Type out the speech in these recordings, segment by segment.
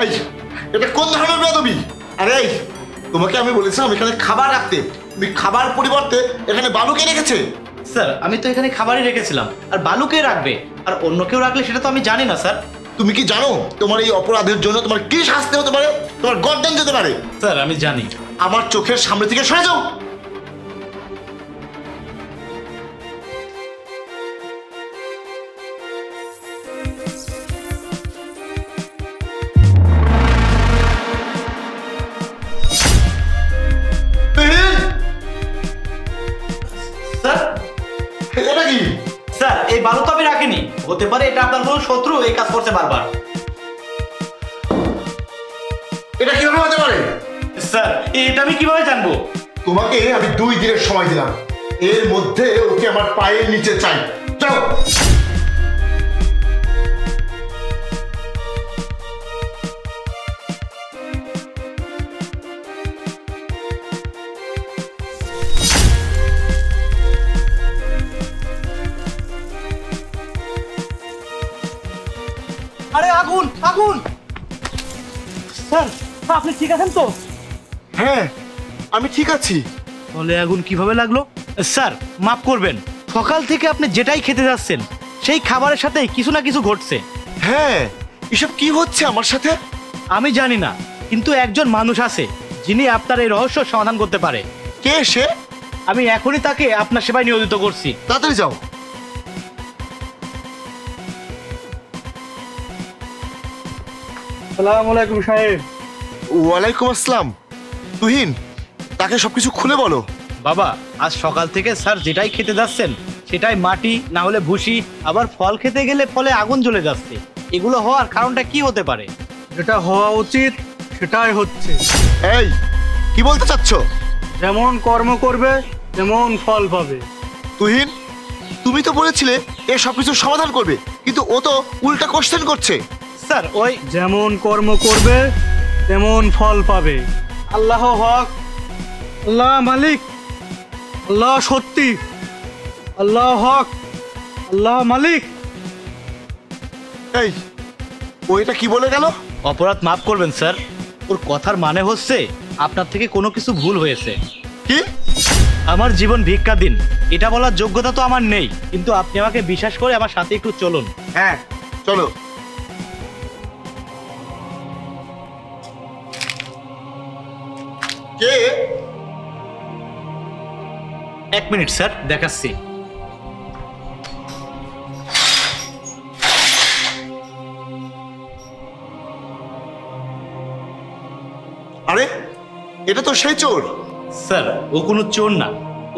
এই এটা কোন ধরনের বেয়াদবি? আরে তোমাকে আমি বলেছিলাম এখানে খাবার রাখতে, তুমি খাবার পরিবর্তে এখানে বালুকে রেখেছে। স্যার আমি তো এখানে খাবারই রেখেছিলাম, আর বালুকে রাখবে আর অন্য কেউ রাখলে সেটা তো আমি জানি না স্যার। তুমি কি জানো তোমার এই অপরাধের জন্য তোমার কি শাস্তি হতে পারে? তোমার গর্দান যেতে পারে। স্যার আমি জানি। আমার চোখের সামনে থেকে সরে যাও। স্যার এই বালু তো আমি রাখিনি, হতে পারে এটা আপনার কোনো শত্রু এই কাজ করছে বারবার। এটা কিভাবে হতে পারে? স্যার এটা আমি কিভাবে জানবো? তোমাকে আমি 2 দিনের সময় দিলাম, এর মধ্যে ওকে আমার পায়ের নিচে চাই। যাও। আরে আগুন আগুন! স্যার আপনি ঠিক আছেন তো? হ্যাঁ আমি ঠিক আছি। তাহলে আগুন কিভাবে লাগলো? স্যার মাফ করবেন, সকাল থেকে আপনি যেটাই খেতে যাচ্ছেন সেই খাবারের সাথে কিছু না কিছু ঘটছে। হ্যাঁ এসব কি হচ্ছে আমার সাথে? আমি জানি না, কিন্তু একজন মানুষ আছে যিনি আপনার এই রহস্য সমাধান করতে পারে। কে সে? আমি এখনই তাকে আপনার সেবায় নিয়োজিত করছি। তাড়াতাড়ি যাও। আসসালামু আলাইকুম সাহেব। ওয়ালাইকুম আসসালাম। তুহিন তাকে সবকিছু খুলে বলো। বাবা আজ সকাল থেকে স্যার যেটাই খেতে যাচ্ছেন সেটাই মাটি না হলে ভুসি, আবার ফল খেতে গেলে ফলে আগুন জ্বলে যাচ্ছে। এগুলো হওয়ার কারণটা কি হতে পারে? যেটা হওয়া উচিত সেটাই হচ্ছে। এই কি বলতে চাচ্ছ? যেমন কর্ম করবে তেমন ফল পাবে। তুহিন তুমি তো বলেছিলে এ সবকিছু সমাধান করবে, কিন্তু ও তো উল্টা কোশ্চেন করছে। স্যার ওই যেমন কর্ম করবে তেমন ফল পাবে। আল্লাহ হক, আল্লাহ মালিক, আল্লাহ সত্যি, আল্লাহ হক, আল্লাহ মালিক। এই ও এটা কি বলে গেল? অপরাধ মাফ করবেন স্যার, ওর কথার মানে হচ্ছে আপনার থেকে কোনো কিছু ভুল হয়েছে। কি? আমার জীবন ভিক্ষা দিন এটা বলার যোগ্যতা তো আমার নেই, কিন্তু আপনি আমাকে বিশ্বাস করে আমার সাথে একটু চলুন। হ্যাঁ চলো। কে? 1 মিনিট স্যার দেখাচ্ছি। আরে এটা তো সেই চোর। স্যার ও কোনো চোর না,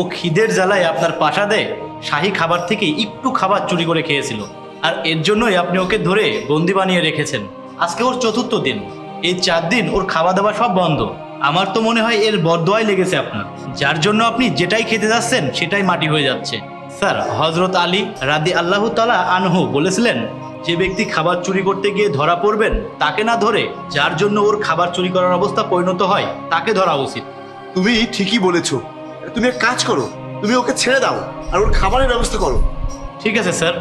ও খিদের জ্বালায় আপনার প্রাসাদে শাহী খাবার থেকে একটু খাবার চুরি করে খেয়েছিল, আর এর জন্যই আপনি ওকে ধরে বন্দি বানিয়ে রেখেছেন। আজকে ওর 4র্থ দিন, এই 4 দিন ওর খাওয়া দাওয়া সব বন্ধ। আমার তো মনে হয় এর বরদোয়াই লেগেছে আপনার, যার জন্য আপনি যেটাই খেতে যাচ্ছেন সেটাই মাটি হয়ে যাচ্ছে। স্যার হযরত আলী রাদিয়াল্লাহু তাআলা আনহু বলেছিলেন, যে ব্যক্তি খাবার চুরি করতে গিয়ে ধরা পড়বেন তাকে না ধরে যার জন্য ওর খাবার চুরি করার অবস্থা পরিণত হয় তাকে ধরা উচিত। তুমি ঠিকই বলেছো। তুমি এক কাজ করো, তুমি ওকে ছেড়ে দাও আর ওর খাবারের ব্যবস্থা করো। ঠিক আছে স্যার।